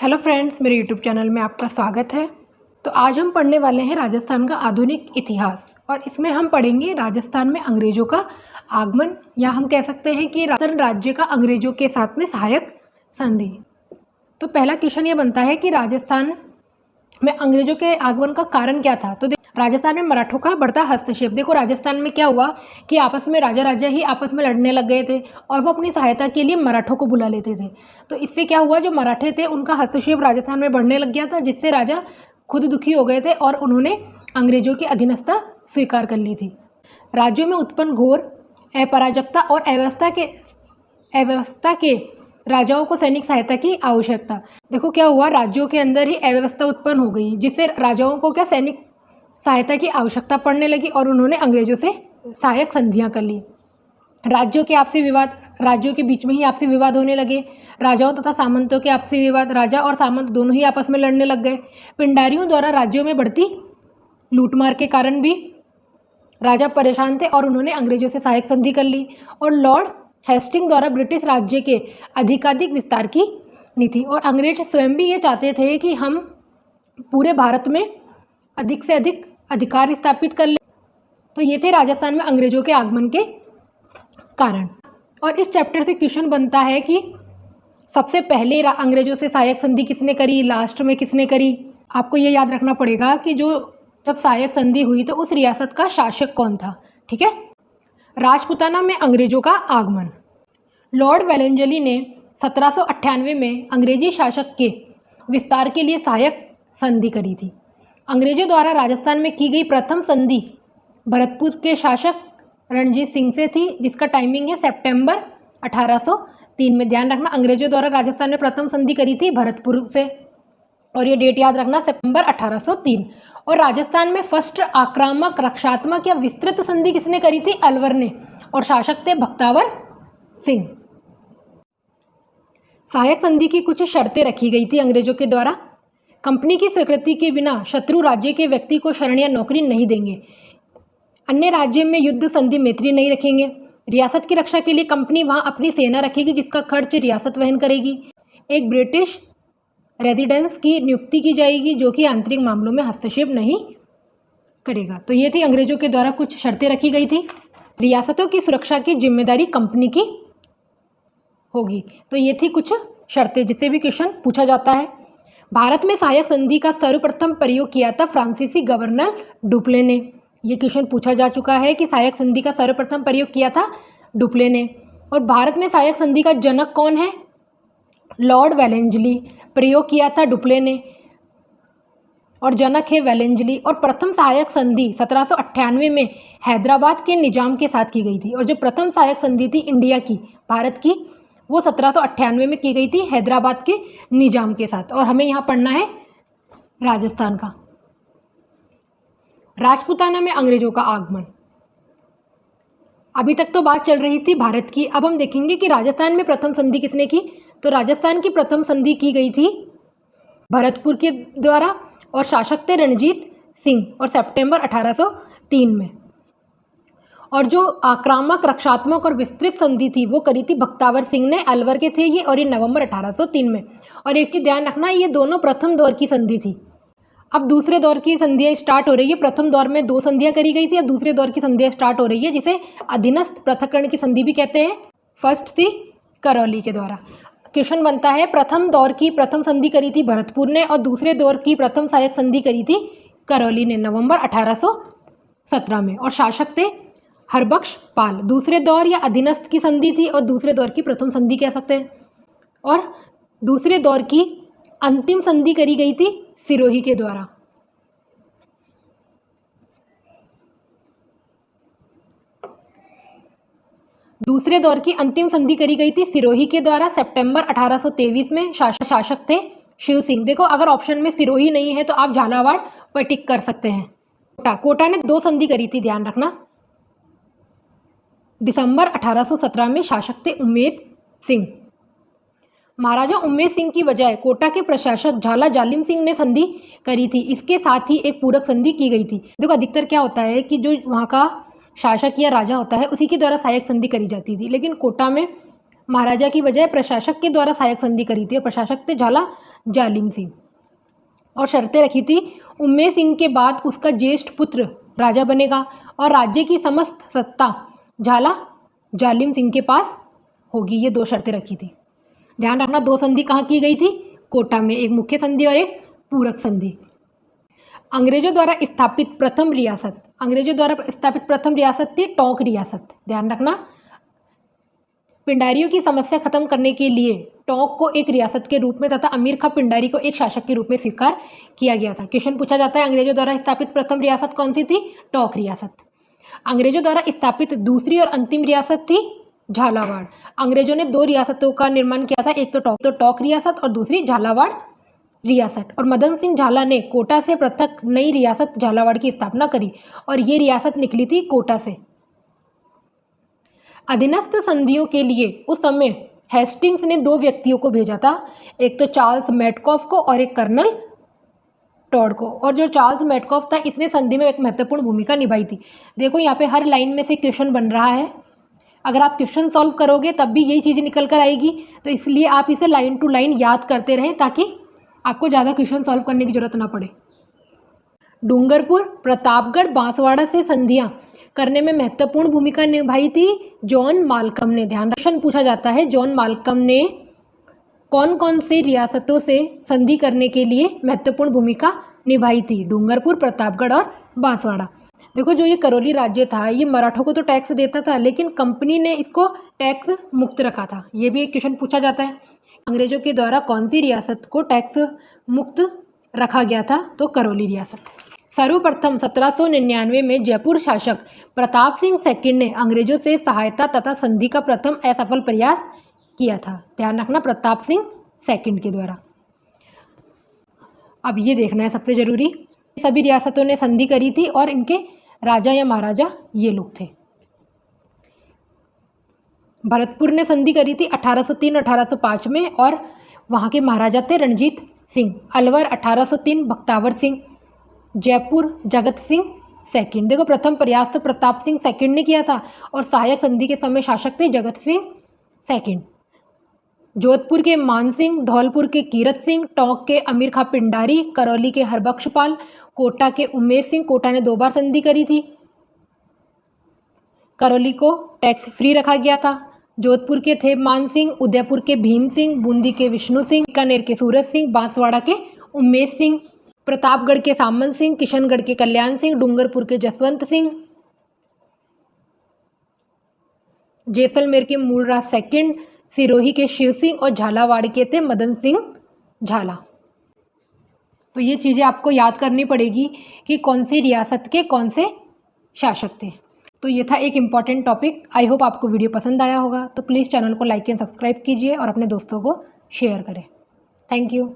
Hello friends, मेरे YouTube channel में आपका स्वागत है। तो आज हम पढ़ने वाले हैं राजस्थान का आधुनिक इतिहास और इसमें हम पढ़ेंगे राजस्थान में अंग्रेज़ों का आगमन, या हम कह सकते हैं कि राजस्थान राज्य का अंग्रेज़ों के साथ में सहायक संधि। तो पहला क्वेश्चन ये बनता है कि राजस्थान में अंग्रेज़ों के आगमन का कारण क्या था। तो राजस्थान में मराठों का बढ़ता हस्तक्षेप। देखो, राजस्थान में क्या हुआ कि आपस में राजा राजा ही आपस में लड़ने लग गए थे और वो अपनी सहायता के लिए मराठों को बुला लेते थे। तो इससे क्या हुआ, जो मराठे थे उनका हस्तक्षेप राजस्थान में बढ़ने लग गया था, जिससे राजा खुद दुखी हो गए थे और उन्होंने अंग्रेजों की अधीनस्था स्वीकार कर ली थी। राज्यों में उत्पन्न घोर अपारगता और अव्यवस्था के राजाओं को सैनिक सहायता की आवश्यकता। देखो क्या हुआ, राज्यों के अंदर ही अव्यवस्था उत्पन्न हो गई, जिससे राजाओं को क्या सैनिक सहायता की आवश्यकता पड़ने लगी और उन्होंने अंग्रेजों से सहायक संधियां कर ली। राज्यों के बीच में ही आपसी विवाद होने लगे। राजाओं तथा सामंतों के आपसी विवाद, राजा और सामंत दोनों ही आपस में लड़ने लग गए। पिंडारियों द्वारा राज्यों में बढ़ती लूटमार के कारण भी राजा परेशान थे और उन्होंने अंग्रेजों से सहायक संधि कर ली। और लॉर्ड हेस्टिंग द्वारा ब्रिटिश राज्य के अधिकाधिक विस्तार की नीति, और अंग्रेज स्वयं भी ये चाहते थे कि हम पूरे भारत में अधिक से अधिक अधिकार स्थापित कर ले। तो ये थे राजस्थान में अंग्रेजों के आगमन के कारण। और इस चैप्टर से क्वेश्चन बनता है कि सबसे पहले अंग्रेजों से सहायक संधि किसने करी, लास्ट में किसने करी। आपको ये याद रखना पड़ेगा कि जब सहायक संधि हुई तो उस रियासत का शासक कौन था। ठीक है। राजपूताना में अंग्रेजों का आगमन। लॉर्ड वेलेंजली ने 1798 में अंग्रेजी शासक के विस्तार के लिए सहायक संधि करी थी। अंग्रेजों द्वारा राजस्थान में की गई प्रथम संधि भरतपुर के शासक रणजीत सिंह से थी, जिसका टाइमिंग है सितंबर 1803 में। ध्यान रखना, अंग्रेजों द्वारा राजस्थान में प्रथम संधि करी थी भरतपुर से, और ये डेट याद रखना, सितंबर 1803। और राजस्थान में फर्स्ट आक्रामक, रक्षात्मक या विस्तृत संधि किसने करी थी? अलवर ने, और शासक थे भक्तावर सिंह। सहायक संधि की कुछ शर्तें रखी गई थी अंग्रेजों के द्वारा। कंपनी की स्वीकृति के बिना शत्रु राज्य के व्यक्ति को शरण या नौकरी नहीं देंगे। अन्य राज्य में युद्ध संधि मैत्री नहीं रखेंगे। रियासत की रक्षा के लिए कंपनी वहां अपनी सेना रखेगी, जिसका खर्च रियासत वहन करेगी। एक ब्रिटिश रेजिडेंस की नियुक्ति की जाएगी, जो कि आंतरिक मामलों में हस्तक्षेप नहीं करेगा। तो ये थी अंग्रेजों के द्वारा कुछ शर्तें रखी गई थी। रियासतों की सुरक्षा की जिम्मेदारी कंपनी की होगी। तो ये थी कुछ शर्तें, जिससे भी क्वेश्चन पूछा जाता है। भारत में सहायक संधि का सर्वप्रथम प्रयोग किया था फ्रांसीसी गवर्नर डुप्ले ने। ये क्वेश्चन पूछा जा चुका है कि सहायक संधि का सर्वप्रथम प्रयोग किया था डुप्ले ने। और भारत में सहायक संधि का जनक कौन है? लॉर्ड वेलेंजली। प्रयोग किया था डुप्ले ने और जनक है वेलेंजली। और प्रथम सहायक संधि 1798 में हैदराबाद के निजाम के साथ की गई थी। और जो प्रथम सहायक संधि थी इंडिया की, भारत की, वो 1798 में की गई थी हैदराबाद के निजाम के साथ। और हमें यहाँ पढ़ना है राजस्थान का। राजपूताना में अंग्रेजों का आगमन। अभी तक तो बात चल रही थी भारत की, अब हम देखेंगे कि राजस्थान में प्रथम संधि किसने की। तो राजस्थान की प्रथम संधि की गई थी भरतपुर के द्वारा, और शासक थे रणजीत सिंह, और सितंबर 1803 में। और जो आक्रामक, रक्षात्मक और विस्तृत संधि थी वो करी थी भक्तावर सिंह ने। अलवर के थे ये, और ये नवंबर 1803 में। और एक चीज़ ध्यान रखना, ये दोनों प्रथम दौर की संधि थी। अब दूसरे दौर की संधियाँ स्टार्ट हो रही है। प्रथम दौर में 2 संधियाँ करी गई थी, अब दूसरे दौर की संधियाँ स्टार्ट हो रही है, जिसे अधीनस्थ पृथक्करण की संधि भी कहते हैं। फर्स्ट थी करौली के द्वारा। क्वेश्चन बनता है, प्रथम दौर की प्रथम संधि करी थी भरतपुर ने, और दूसरे दौर की प्रथम सहायक संधि करी थी करौली ने नवंबर 1817 में। और शासक थे हरबख्श पाल। दूसरे दौर या अधीनस्थ की संधि थी, और दूसरे दौर की प्रथम संधि कह सकते हैं। और दूसरे दौर की अंतिम संधि करी गई थी सिरोही के द्वारा। दूसरे दौर की अंतिम संधि करी गई थी सिरोही के द्वारा सितंबर 1823 में। शासक थे शिव सिंह। देखो, अगर ऑप्शन में सिरोही नहीं है तो आप झालावाड़ पर टिक कर सकते हैं। कोटा ने 2 संधि करी थी, ध्यान रखना। दिसंबर 1817 में शासक थे उम्मेद सिंह। महाराजा उम्मेद सिंह की बजाय कोटा के प्रशासक झाला जालिम सिंह ने संधि करी थी। इसके साथ ही एक पूरक संधि की गई थी। देखो, अधिकतर क्या होता है कि जो वहाँ का शासक या राजा होता है उसी के द्वारा सहायक संधि करी जाती थी, लेकिन कोटा में महाराजा की बजाय प्रशासक के द्वारा सहायक संधि करी थी। और प्रशासक थे झाला जालिम सिंह। और शर्तें रखी थी, उम्मे सिंह के बाद उसका ज्येष्ठ पुत्र राजा बनेगा और राज्य की समस्त सत्ता झाला जालिम सिंह के पास होगी। ये 2 शर्तें रखी थी। ध्यान रखना 2 संधि कहाँ की गई थी? कोटा में, एक मुख्य संधि और एक पूरक संधि। अंग्रेजों द्वारा स्थापित प्रथम रियासत थी टोंक रियासत। ध्यान रखना, पिंडारियों की समस्या खत्म करने के लिए टोंक को एक रियासत के रूप में तथा अमीर खां पिंडारी को एक शासक के रूप में स्वीकार किया गया था। क्वेश्चन पूछा जाता है, अंग्रेजों द्वारा स्थापित प्रथम रियासत कौन सी थी? टोंक रियासत। अंग्रेजों द्वारा स्थापित दूसरी और अंतिम रियासत थी झालावाड़। अंग्रेजों ने 2 रियासतों का निर्माण किया था, एक तो टोंक रियासत और दूसरी झालावाड़ रियासत। और मदन सिंह झाला ने कोटा से पृथक नई रियासत झालावाड़ की स्थापना करी और ये रियासत निकली थी कोटा से। अधीनस्थ संधियों के लिए उस समय हेस्टिंग्स ने 2 व्यक्तियों को भेजा था, एक तो चार्ल्स मैटकॉफ को और एक कर्नल टॉड को। और जो चार्ल्स मैटकॉफ था, इसने संधि में एक महत्वपूर्ण भूमिका निभाई थी। देखो यहाँ पे हर लाइन में से क्वेश्चन बन रहा है, अगर आप क्वेश्चन सॉल्व करोगे तब भी यही चीज़ें निकल कर आएगी, तो इसलिए आप इसे लाइन टू लाइन याद करते रहें ताकि आपको ज़्यादा क्वेश्चन सॉल्व करने की जरूरत ना पड़े। डूंगरपुर, प्रतापगढ़, बांसवाड़ा से संधियां करने में महत्वपूर्ण भूमिका निभाई थी जॉन मालकम ने। ध्यान क्वेश्चन पूछा जाता है, जॉन मालकम ने कौन कौन से रियासतों से संधि करने के लिए महत्वपूर्ण भूमिका निभाई थी? डूंगरपुर, प्रतापगढ़ और बांसवाड़ा। देखो, जो ये करौली राज्य था, ये मराठों को तो टैक्स देता था, लेकिन कंपनी ने इसको टैक्स मुक्त रखा था। ये भी एक क्वेश्चन पूछा जाता है, अंग्रेजों के द्वारा कौन सी रियासत को टैक्स मुक्त रखा गया था? तो करौली रियासत। सर्वप्रथम 1799 में जयपुर शासक प्रताप सिंह सेकंड ने अंग्रेजों से सहायता तथा संधि का प्रथम असफल प्रयास किया था। ध्यान रखना, प्रताप सिंह सेकंड के द्वारा। अब ये देखना है सबसे जरूरी, सभी रियासतों ने संधि करी थी और इनके राजा या महाराजा ये लोग थे। भरतपुर ने संधि करी थी 1803-1805 में और वहाँ के महाराजा थे रणजीत सिंह। अलवर 1803 बख्तावर सिंह। जयपुर जगत सिंह सेकंड। देखो, प्रथम प्रयास तो प्रताप सिंह सेकंड ने किया था और सहायक संधि के समय शासक थे जगत सिंह सेकंड। जोधपुर के मान सिंह, धौलपुर के कीरत सिंह, टोंक के अमीर खां पिंडारी, करौली के हरबख्शपाल, कोटा के उमेश सिंह। कोटा ने 2 बार संधि करी थी। करौली को टैक्स फ्री रखा गया था। जोधपुर के थे मान सिंह, उदयपुर के भीम सिंह, बूंदी के विष्णु सिंह, बीकानेर के सूरज सिंह, बांसवाड़ा के उमेश सिंह, प्रतापगढ़ के सामंत सिंह, किशनगढ़ के कल्याण सिंह, डूंगरपुर के जसवंत सिंह, जैसलमेर के मूलराज सेकंड, सिरोही के शिव सिंह और झालावाड़ के थे मदन सिंह झाला। तो ये चीज़ें आपको याद करनी पड़ेगी कि कौन सी रियासत के कौन से शासक थे। तो ये था एक इम्पॉर्टेंट टॉपिक। आई होप आपको वीडियो पसंद आया होगा। तो प्लीज़ चैनल को लाइक एंड सब्सक्राइब कीजिए और अपने दोस्तों को शेयर करें। Thank you.